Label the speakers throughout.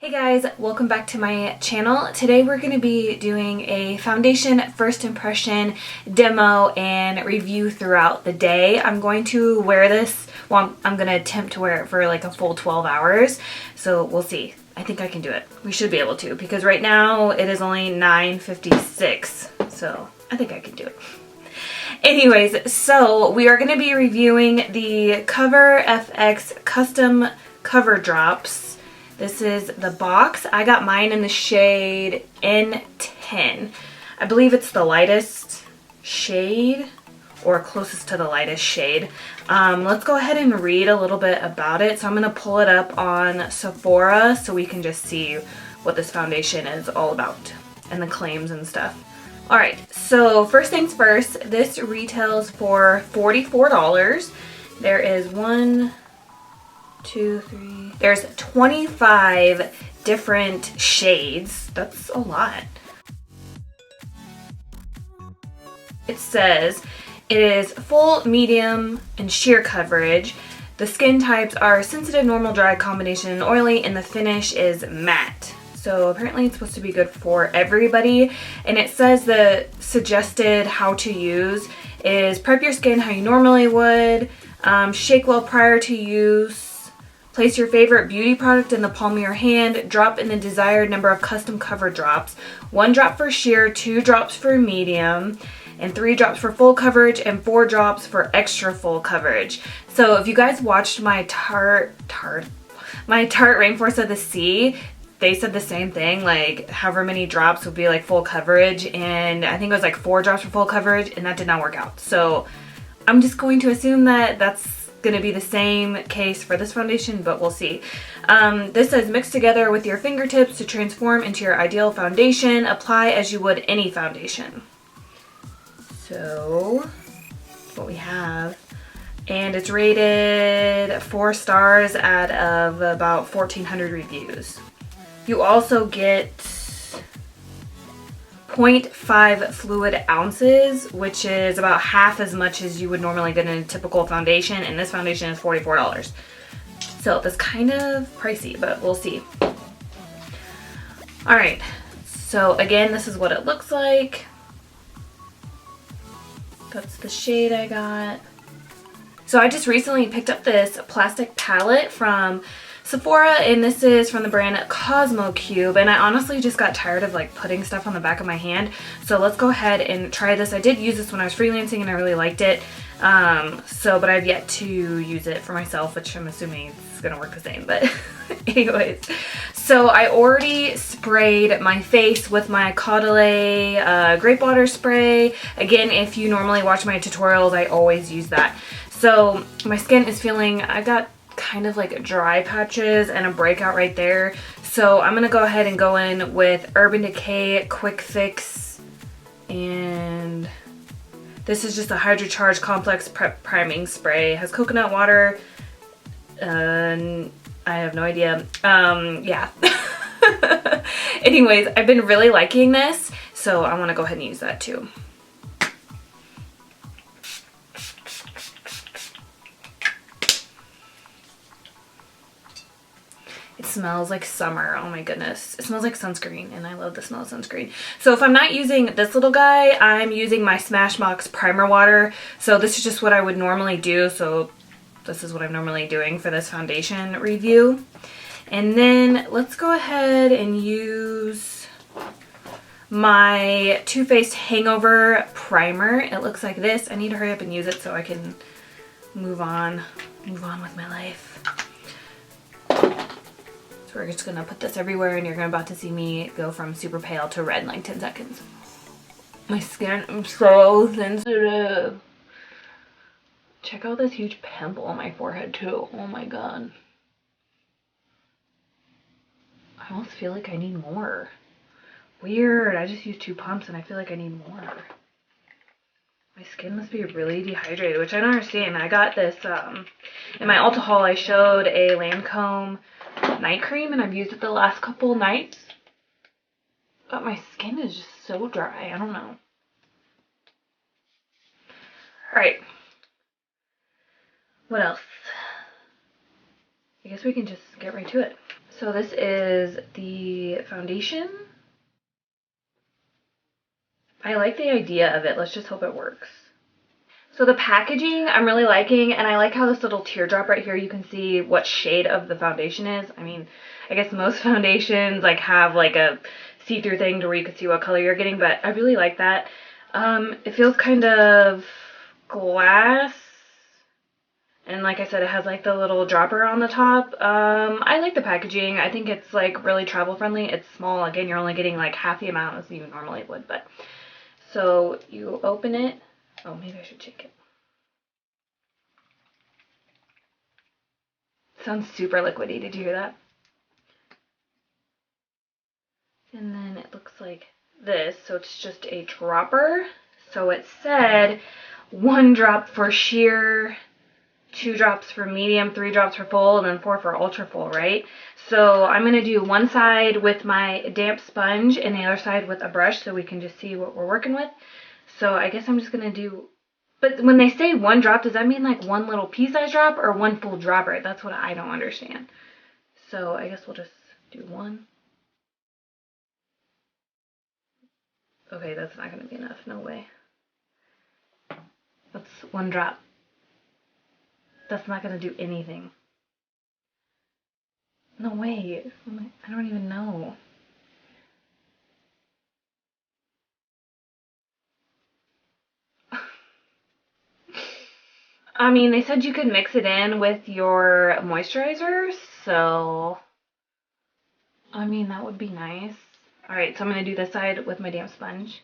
Speaker 1: Hey guys, welcome back to my channel. Today we're going to be doing a foundation first impression demo and review throughout the day. I'm going to wear this, well, I'm going to attempt to wear it for like a full 12 hours, so we'll see. I think I can do it. We should be able to, because right now it is only 9:56, so I think I can do it. Anyways, so we are going to be reviewing the Cover FX Custom Cover Drops. This is the box. I got mine in the shade N10. I believe it's the lightest shade, or closest to the lightest shade. Let's go ahead and read a little bit about it. So I'm going to pull it up on Sephora so we can just see what this foundation is all about and the claims and stuff. Alright, so first things first, this retails for $44. There is there's 25 different shades. That's a lot. It says it is full, medium, and sheer coverage. The skin types are sensitive, normal, dry, combination, and oily, and the finish is matte. So apparently it's supposed to be good for everybody. And it says the suggested how to use is prep your skin how you normally would, shake well prior to use, place your favorite beauty product in the palm of your hand, drop in the desired number of custom cover drops, 1 drop for sheer, 2 drops for medium, and 3 drops for full coverage, and 4 drops for extra full coverage. So if you guys watched my Tarte Rainforest of the Sea, they said the same thing, like however many drops would be like full coverage, and I think it was like 4 drops for full coverage, and that did not work out. So I'm just going to assume that that's going to be the same case for this foundation, but we'll see. This says mix together with your fingertips to transform into your ideal foundation. Apply as you would any foundation. So that's what we have. And it's rated 4 stars out of about 1,400 reviews. You also get 0.5 fluid ounces, which is about half as much as you would normally get in a typical foundation, and this foundation is $44. So that's kind of pricey, but we'll see. Alright, so again, this is what it looks like. That's the shade I got. So I just recently picked up this plastic palette from Sephora, and this is from the brand Cosmo Cube, and I honestly just got tired of like putting stuff on the back of my hand, so let's go ahead and try this. I did use this when I was freelancing and I really liked it, but I've yet to use it for myself, which I'm assuming it's gonna work the same, but anyways. So I already sprayed my face with my Caudalie grape water spray. Again, if you normally watch my tutorials, I always use that. So my skin is feeling, I got kind of like dry patches and a breakout right there. So I'm gonna go ahead and go in with Urban Decay Quick Fix, and this is just a Hydro Charge Complex Prep Priming Spray. It has coconut water, I have no idea. Yeah. Anyways, I've been really liking this, so I want to go ahead and use that too. It smells like summer. Oh my goodness. It smells like sunscreen, and I love the smell of sunscreen. So if I'm not using this little guy, I'm using my Smashbox Primer Water. So this is just what I would normally do. So this is what I'm normally doing for this foundation review. And then let's go ahead and use my Too Faced Hangover Primer. It looks like this. I need to hurry up and use it so I can move on with my life. We're just gonna put this everywhere, and you're about to see me go from super pale to red in like 10 seconds. My skin, I'm so sensitive. Check out this huge pimple on my forehead too. Oh my god. I almost feel like I need more. Weird, I just used 2 pumps and I feel like I need more. My skin must be really dehydrated, which I don't understand. I got this, in my Ulta haul I showed a Lancome night cream, and I've used it the last couple nights, but my skin is just so dry. I don't know. Alright, what else? I guess we can just get right to it. So this is the foundation. I like the idea of it. Let's just hope it works. So the packaging I'm really liking, and I like how this little teardrop right here, you can see what shade of the foundation is. I mean, I guess most foundations like have like a see-through thing to where you can see what color you're getting, but I really like that. It feels kind of glass, and like I said, it has like the little dropper on the top. I like the packaging. I think it's like really travel friendly. It's small. Again, you're only getting like half the amount as you normally would, but so you open it. Oh, maybe I should shake it. Sounds super liquidy. Did you hear that? And then it looks like this. So it's just a dropper. So it said 1 drop for sheer, 2 drops for medium, 3 drops for full, and then 4 for ultra full, right? So I'm going to do one side with my damp sponge and the other side with a brush so we can just see what we're working with. So I guess I'm just going to do... But when they say 1 drop, does that mean like 1 little pea-sized drop or 1 full dropper? That's what I don't understand. So I guess we'll just do 1. Okay, that's not going to be enough. No way. That's 1 drop. That's not going to do anything. No way. I don't even know. I mean, they said you could mix it in with your moisturizer, so I mean, that would be nice. All right, so I'm going to do this side with my damp sponge.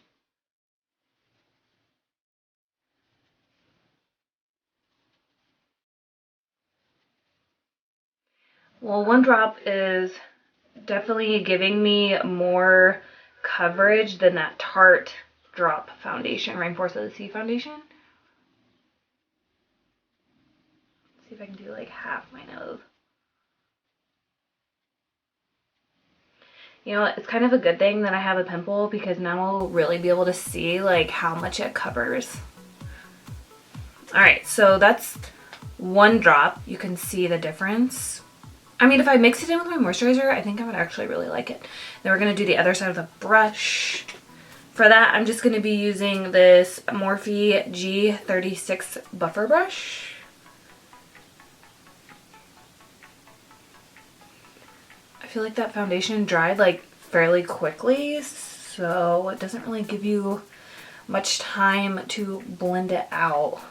Speaker 1: Well, 1 drop is definitely giving me more coverage than that Tarte drop foundation, Rainforest of the Sea foundation. Let's see if I can do like half my nose. You know, it's kind of a good thing that I have a pimple because now I'll really be able to see like how much it covers. All right, so that's 1 drop. You can see the difference. I mean, if I mix it in with my moisturizer, I think I would actually really like it. Then we're gonna do the other side of the brush. For that, I'm just gonna be using this Morphe G36 buffer brush. I feel like that foundation dried like fairly quickly, so it doesn't really give you much time to blend it out.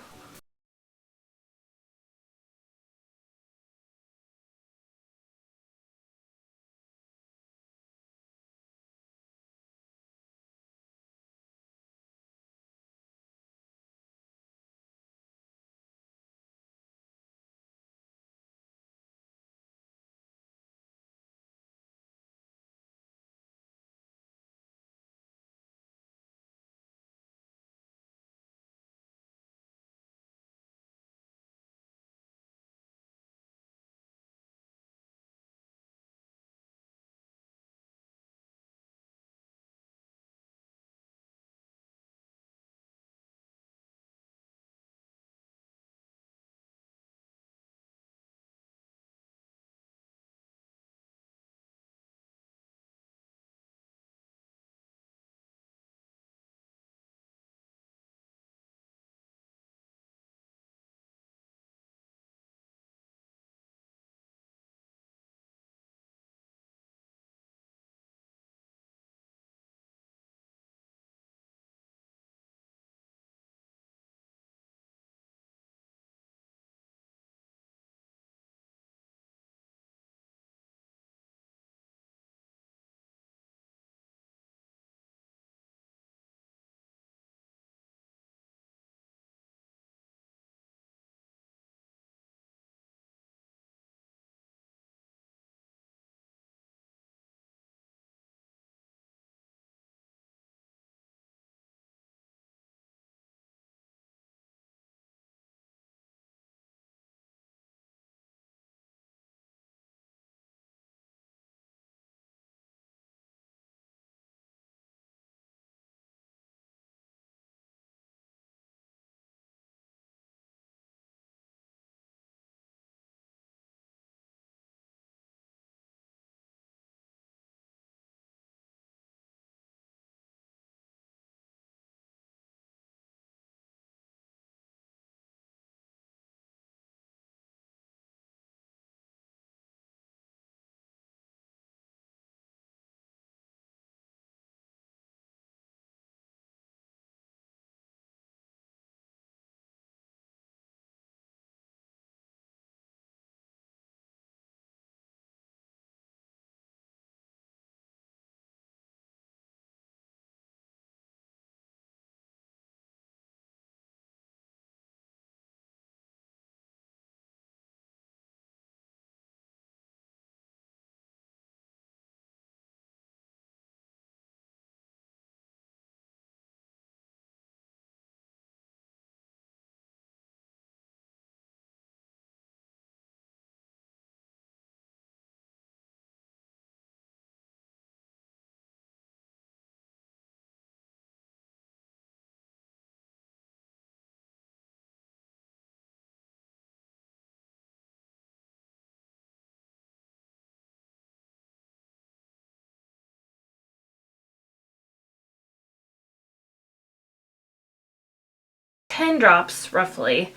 Speaker 1: 10 drops roughly,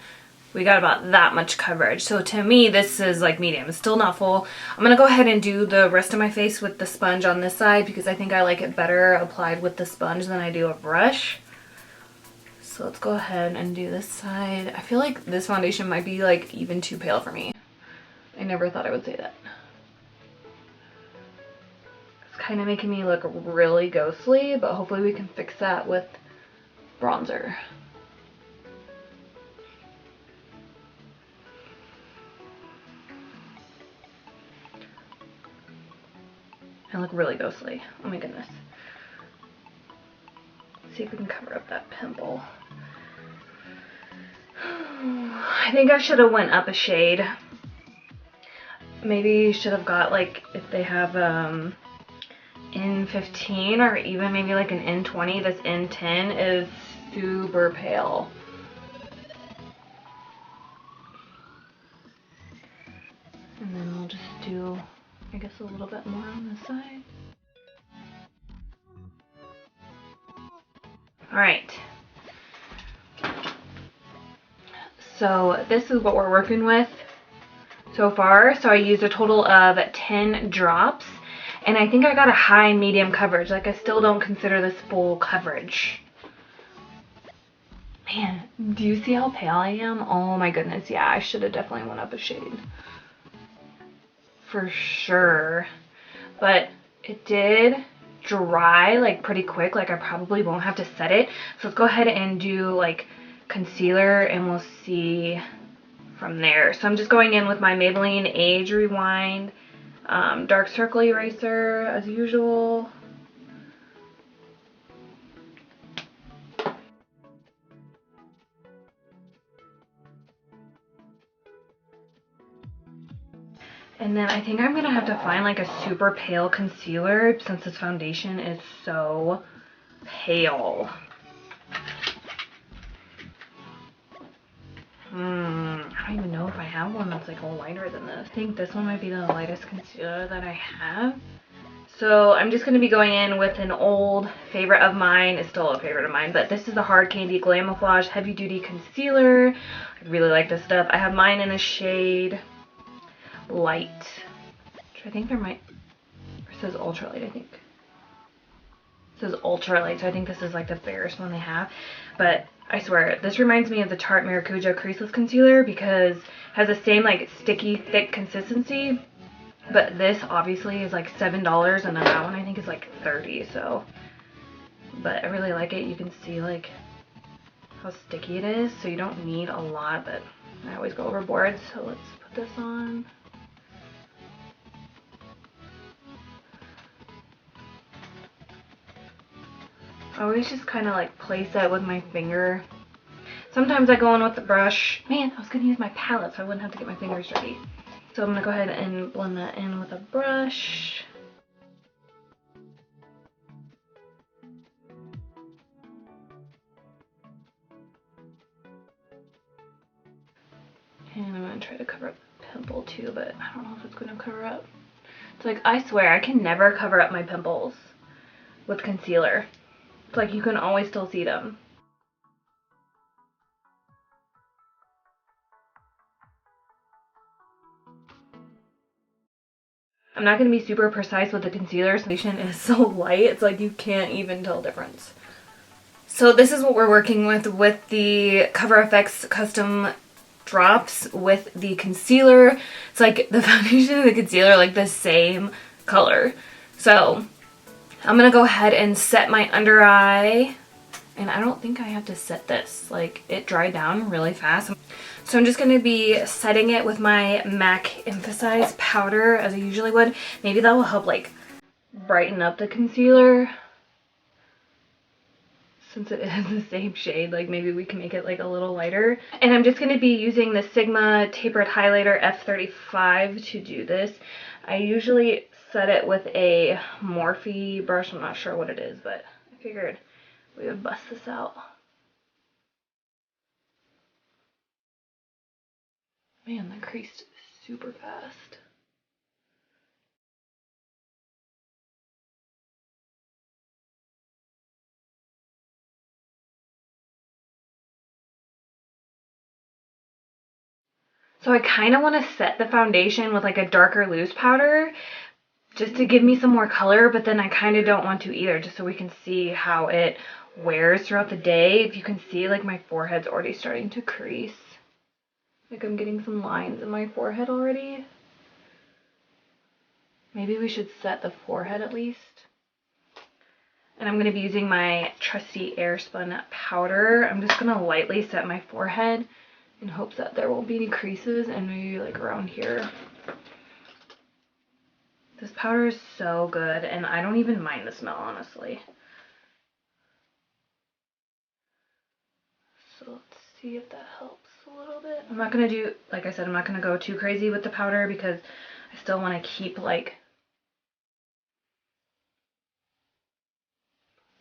Speaker 1: we got about that much coverage. So to me, this is like medium. It's still not full. I'm gonna go ahead and do the rest of my face with the sponge on this side because I think I like it better applied with the sponge than I do a brush. So let's go ahead and do this side. I feel like this foundation might be like even too pale for me. I never thought I would say that. It's kind of making me look really ghostly, but hopefully we can fix that with bronzer. I look really ghostly. Oh my goodness. Let's see if we can cover up that pimple. I think I should have went up a shade. Maybe you should have got like, if they have N15 or even maybe like an N20, this N10 is super pale. And then we'll just do, I guess, a little bit more on this side. Alright. So this is what we're working with so far. So I used a total of 10 drops. And I think I got a high medium coverage. Like, I still don't consider this full coverage. Man, do you see how pale I am? Oh my goodness, yeah, I should have definitely went up a shade. For sure. But it did dry like pretty quick. Like, I probably won't have to set it. So let's go ahead and do like concealer and we'll see from there. So I'm just going in with my Maybelline Age Rewind dark circle eraser as usual. And then I think I'm gonna have to find like a super pale concealer since this foundation is so pale. I don't even know if I have one that's like lighter than this. I think this one might be the lightest concealer that I have. So I'm just going to be going in with an old favorite of mine. It's still a favorite of mine, but this is the Hard Candy Glamouflage Heavy Duty Concealer. I really like this stuff. I have mine in a shade Light, which I think there might, it says Ultralight, I think. It says Ultralight, so I think this is like the fairest one they have. But I swear, this reminds me of the Tarte Maracuja Creaseless Concealer because it has the same like sticky, thick consistency. But this obviously is like $7 and then that one I think is like $30, so. But I really like it. You can see like how sticky it is, so you don't need a lot, but I always go overboard. So let's put this on. I always just kind of like place it with my finger. Sometimes I go in with the brush. Man, I was going to use my palette so I wouldn't have to get my fingers dirty. So I'm going to go ahead and blend that in with a brush. And I'm going to try to cover up the pimple too, but I don't know if it's going to cover up. It's like, I swear, I can never cover up my pimples with concealer. It's like you can always still see them. I'm not going to be super precise with the concealer. The foundation is so light, it's like you can't even tell the difference. So this is what we're working with the Cover FX Custom Drops with the concealer. It's like the foundation and the concealer are like the same color. So I'm going to go ahead and set my under eye. And I don't think I have to set this. Like, it dried down really fast. So I'm just going to be setting it with my MAC Emphasize powder as I usually would. Maybe that will help like brighten up the concealer. Since it is the same shade, like maybe we can make it like a little lighter. And I'm just going to be using the Sigma Tapered Highlighter F35 to do this. I usually set it with a Morphe brush. I'm not sure what it is, but I figured we would bust this out. Man, that creased super fast. So I kind of want to set the foundation with like a darker loose powder just to give me some more color, but then I kind of don't want to either, just so we can see how it wears throughout the day. If you can see, like, my forehead's already starting to crease. Like, I'm getting some lines in my forehead already. Maybe we should set the forehead at least. And I'm going to be using my trusty Airspun powder. I'm just going to lightly set my forehead in hopes that there won't be any creases, and maybe like around here. This powder is so good, and I don't even mind the smell, honestly. So let's see if that helps a little bit. I'm not going to do, like I said, I'm not going to go too crazy with the powder because I still want to keep like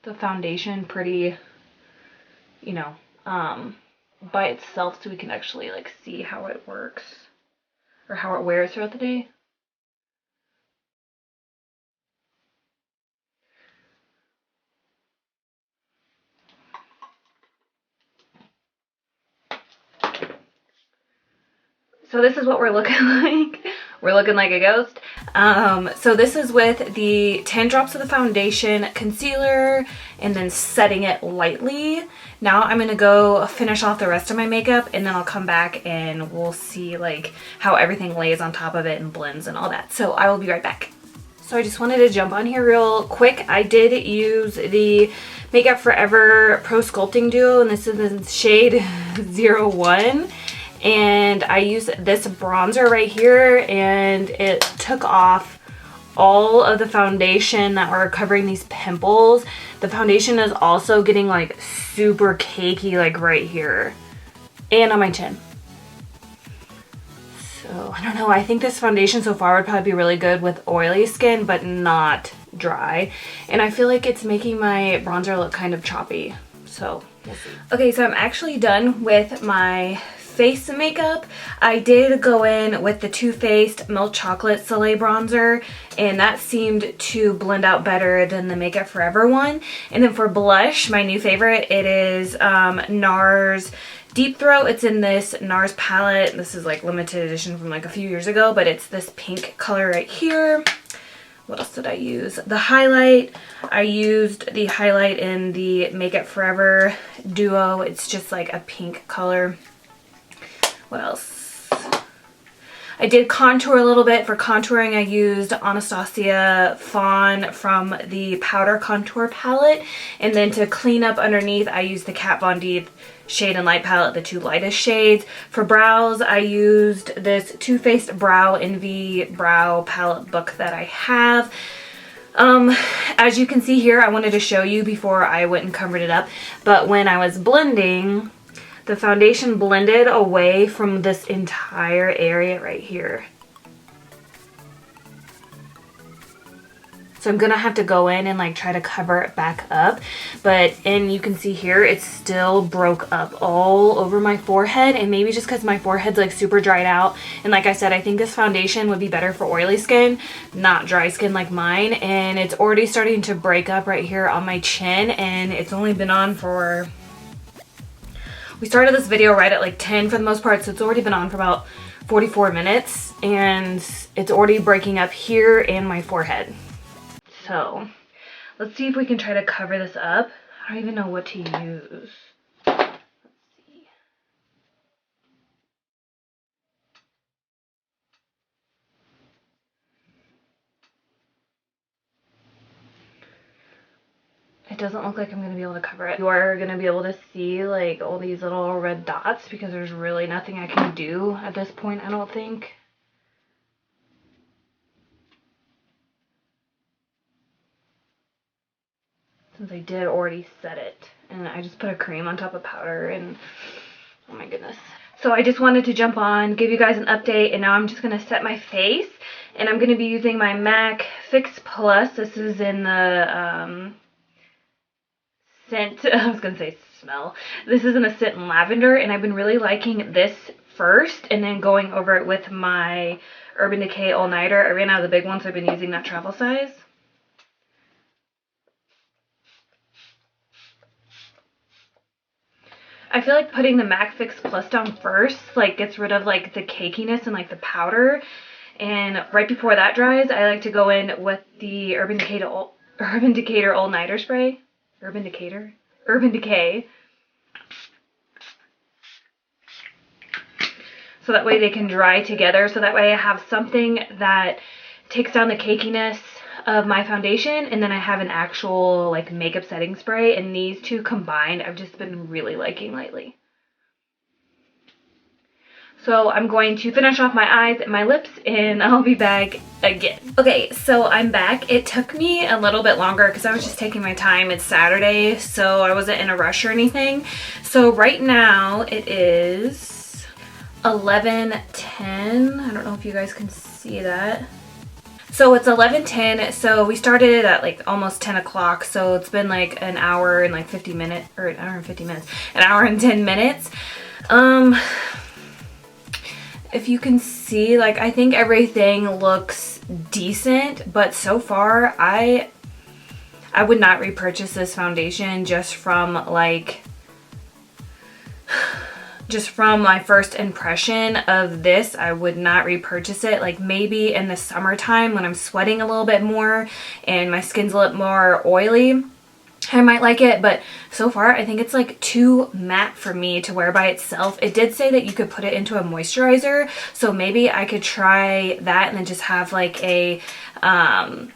Speaker 1: the foundation pretty, you know, by itself, so we can actually like see how it works or how it wears throughout the day. So this is what we're looking like. We're looking like a ghost. So this is with the 10 drops of the foundation, concealer, and then setting it lightly. Now I'm gonna go finish off the rest of my makeup, and then I'll come back and we'll see like how everything lays on top of it and blends and all that. So I will be right back. So I just wanted to jump on here real quick. I did use the Makeup Forever Pro Sculpting Duo, and this is the shade 01. And I used this bronzer right here, and it took off all of the foundation that were covering these pimples. The foundation is also getting like super cakey, like right here and on my chin. So I don't know, I think this foundation so far would probably be really good with oily skin, but not dry. And I feel like it's making my bronzer look kind of choppy, so we'll see. Okay, so I'm actually done with my face makeup. I did go in with the Too Faced Milk Chocolate Soleil bronzer, and that seemed to blend out better than the Makeup Forever one. And then for blush, my new favorite, it is NARS Deep Throat. It's in this NARS palette. This is like limited edition from like a few years ago, but it's this pink color right here. What else did I use? The highlight. I used the highlight in the Makeup Forever Duo. It's just like a pink color. What else? I did contour a little bit. For contouring, I used Anastasia Fawn from the Powder Contour palette. And then to clean up underneath, I used the Kat Von D Shade and Light palette, the two lightest shades. For brows, I used this Too Faced Brow Envy Brow palette book that I have. As you can see here, I wanted to show you before I went and covered it up, but when I was blending, the foundation blended away from this entire area right here. So I'm gonna have to go in and like try to cover it back up. And you can see here, it still broke up all over my forehead, and maybe just because my forehead's like super dried out. And like I said, I think this foundation would be better for oily skin, not dry skin like mine. And it's already starting to break up right here on my chin, and it's only been on for... We started this video right at like 10 for the most part, so it's already been on for about 44 minutes, and it's already breaking up here and my forehead. So let's see if we can try to cover this up. I don't even know what to use. Let's see. It doesn't look like I'm going to be able to cover it. You are going to be able to see like all these little red dots because there's really nothing I can do at this point, I don't think. Since I did already set it. And I just put a cream on top of powder, and oh my goodness. So I just wanted to jump on, give you guys an update, and now I'm just going to set my face. And I'm going to be using my MAC Fix Plus. This is in the scent, I was going to say smell. This is in a scent lavender, and I've been really liking this first and then going over it with my Urban Decay All Nighter. I ran out of the big one, so I've been using that travel size. I feel like putting the MAC Fix Plus down first, like, gets rid of, like, the cakiness and, like, the powder. And right before that dries, I like to go in with the Urban Decatur All Nighter Spray. Urban Decay. So that way they can dry together. So that way I have something that takes down the cakiness of my foundation, and then I have an actual like makeup setting spray, and these two combined I've just been really liking lately. So I'm going to finish off my eyes and my lips, and I'll be back again. Okay, so I'm back. It took me a little bit longer because I was just taking my time. It's Saturday, so I wasn't in a rush or anything. So right now it is 11:10. I don't know if you guys can see that. So it's 11:10, so we started it at like almost 10 o'clock, so it's been like an hour and like 50 minutes, or an hour and 50 minutes, an hour and 10 minutes. If you can see, like, I think everything looks decent, but so far I would not repurchase this foundation just from like, just from my first impression of this. I would not repurchase it. Like maybe in the summertime when I'm sweating a little bit more and my skin's a little more oily, I might like it, but so far I think it's like too matte for me to wear by itself. It did say that you could put it into a moisturizer, so maybe I could try that and then just have like a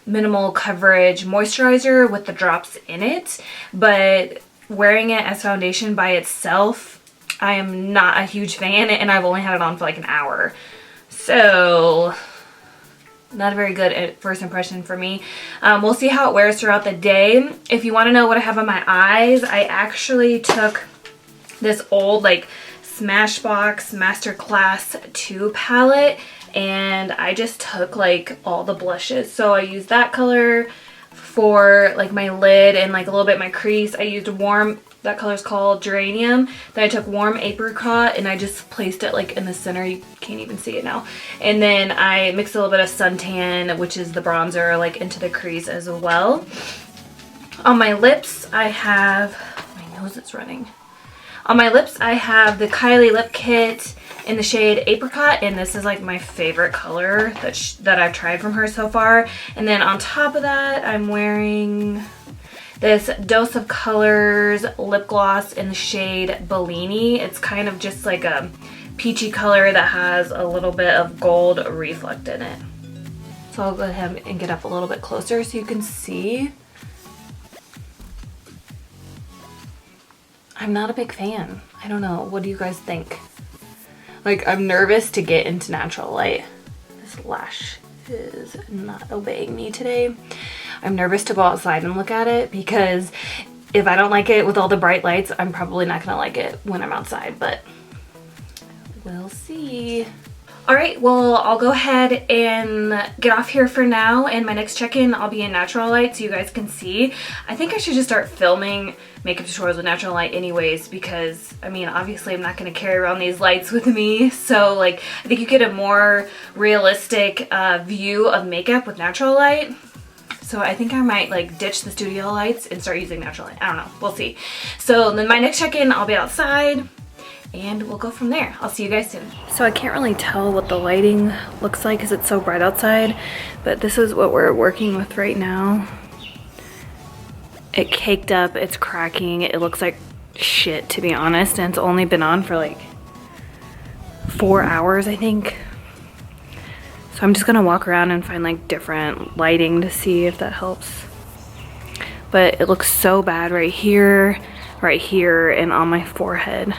Speaker 1: minimal coverage moisturizer with the drops in it. But wearing it as foundation by itself, I am not a huge fan, and I've only had it on for like an hour. So not a very good first impression for me. We'll see how it wears throughout the day. If you want to know what I have on my eyes, I actually took this old like Smashbox Masterclass 2 palette, and I just took like all the blushes. So I used that color for like my lid and like a little bit my crease. I used warm, that color's called Geranium. Then I took warm apricot and I just placed it like in the center. You can't even see it now. And then I mixed a little bit of suntan, which is the bronzer, like into the crease as well. On my lips, I have, my nose is running. On my lips, I have the Kylie Lip Kit in the shade Apricot, and this is like my favorite color that I've tried from her so far. And then on top of that, I'm wearing this Dose of Colors lip gloss in the shade Bellini. It's kind of just like a peachy color that has a little bit of gold reflect in it. So I'll go ahead and get up a little bit closer so you can see. I'm not a big fan. I don't know. What do you guys think? Like, I'm nervous to get into natural light. This lash is not obeying me today. I'm nervous to go outside and look at it because if I don't like it with all the bright lights, I'm probably not gonna like it when I'm outside, but we'll see. All right, well, I'll go ahead and get off here for now, and my next check-in, I'll be in natural light so you guys can see. I think I should just start filming makeup tutorials with natural light anyways, because, I mean, obviously I'm not going to carry around these lights with me, so, like, I think you get a more realistic view of makeup with natural light. So I think I might, like, ditch the studio lights and start using natural light. I don't know. We'll see. So then my next check-in, I'll be outside, and we'll go from there. I'll see you guys soon. So I can't really tell what the lighting looks like because it's so bright outside, but this is what we're working with right now. It caked up, it's cracking, it looks like shit, to be honest, and it's only been on for like 4 hours, I think. So I'm just gonna walk around and find like different lighting to see if that helps. But it looks so bad right here, and on my forehead.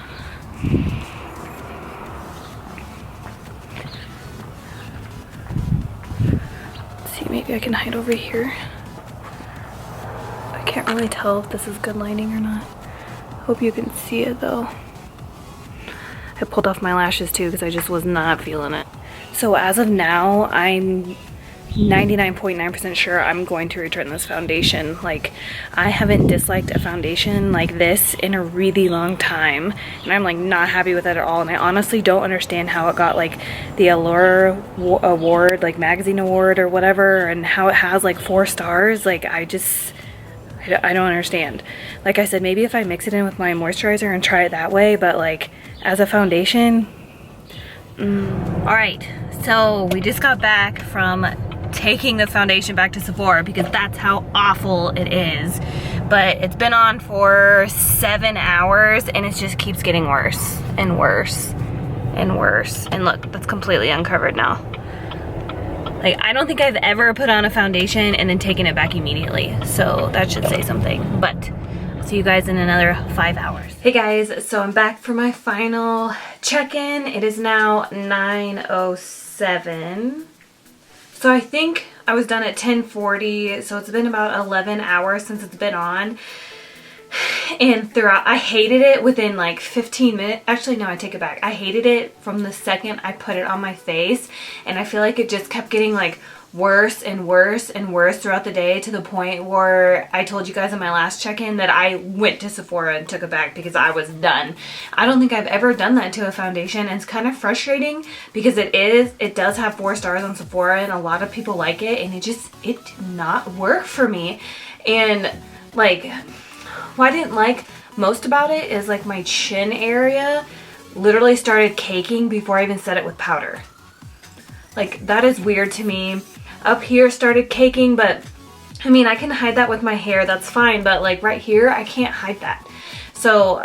Speaker 1: Let's see, maybe I can hide over here. I can't really tell if this is good lighting or not. Hope you can see it though. I pulled off my lashes too because I just was not feeling it. So as of now, I'm 99.9% sure I'm going to return this foundation. Like, I haven't disliked a foundation like this in a really long time, and I'm like not happy with it at all. And I honestly don't understand how it got like the Allure award, like magazine award or whatever, and how it has like 4 stars. Like, I I don't understand. Like I said, maybe if I mix it in with my moisturizer and try it that way, but like as a foundation, All right, so we just got back from taking the foundation back to Sephora because that's how awful it is. But it's been on for 7 hours and it just keeps getting worse and worse and worse. And look, that's completely uncovered now. Like, I don't think I've ever put on a foundation and then taken it back immediately. So that should say something. But I'll see you guys in another 5 hours. Hey guys, so I'm back for my final check-in. It is now 9:07. So I think I was done at 10:40. So it's been about 11 hours since it's been on. And throughout, I hated it within like 15 minutes. Actually, no, I take it back. I hated it from the second I put it on my face. And I feel like it just kept getting like worse and worse and worse throughout the day, to the point where I told you guys in my last check-in that I went to Sephora and took it back because I was done. I don't think I've ever done that to a foundation, and it's kind of frustrating because it does have 4 stars on Sephora and a lot of people like it, and it did not work for me. And like, what I didn't like most about it is like my chin area literally started caking before I even set it with powder. Like, that is weird to me. Up here started caking, but I mean, I can hide that with my hair, that's fine, but like right here, I can't hide that. So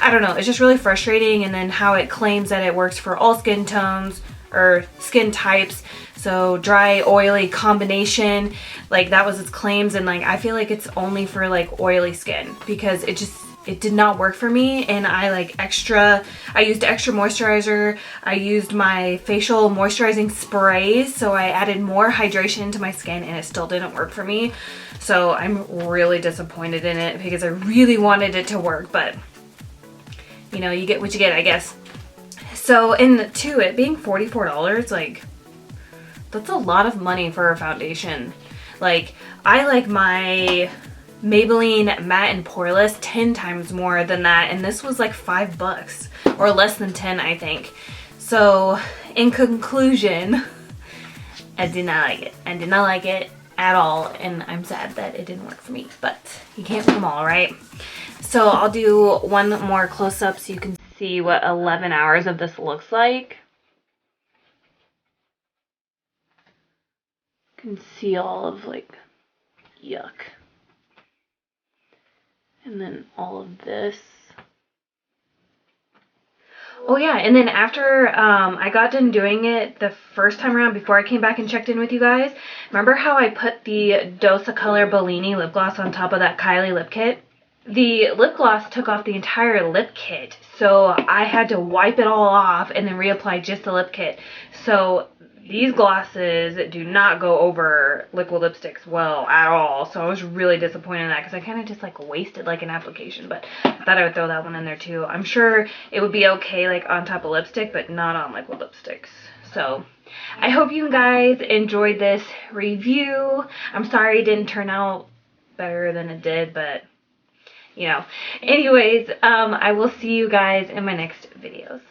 Speaker 1: I don't know, it's just really frustrating. And then how it claims that it works for all skin tones or skin types. So dry, oily combination, like that was its claims. And like, I feel like it's only for like oily skin because it did not work for me. And I used extra moisturizer. I used my facial moisturizing sprays. So I added more hydration to my skin and it still didn't work for me. So I'm really disappointed in it because I really wanted it to work, but you know, you get what you get, I guess. So, and to it being $44, like, that's a lot of money for a foundation. Like, I like my Maybelline Matte and Poreless 10 times more than that, and this was like $5 or less than 10, I think. So, in conclusion, I did not like it. I did not like it at all, and I'm sad that it didn't work for me, but you can't win them all, right? So I'll do one more close-up so you can see what 11 hours of this looks like. You can see all of like, yuck. And then all of this. Oh yeah, and then after I got done doing it the first time around before I came back and checked in with you guys, remember how I put the Dosa Color Bellini lip gloss on top of that Kylie lip kit? The lip gloss took off the entire lip kit, so I had to wipe it all off and then reapply just the lip kit. So these glosses do not go over liquid lipsticks well at all. So I was really disappointed in that because I kind of just like wasted like an application, but I thought I would throw that one in there too. I'm sure it would be okay like on top of lipstick, but not on liquid lipsticks. So I hope you guys enjoyed this review. I'm sorry it didn't turn out better than it did, but you know. Anyways, I will see you guys in my next videos.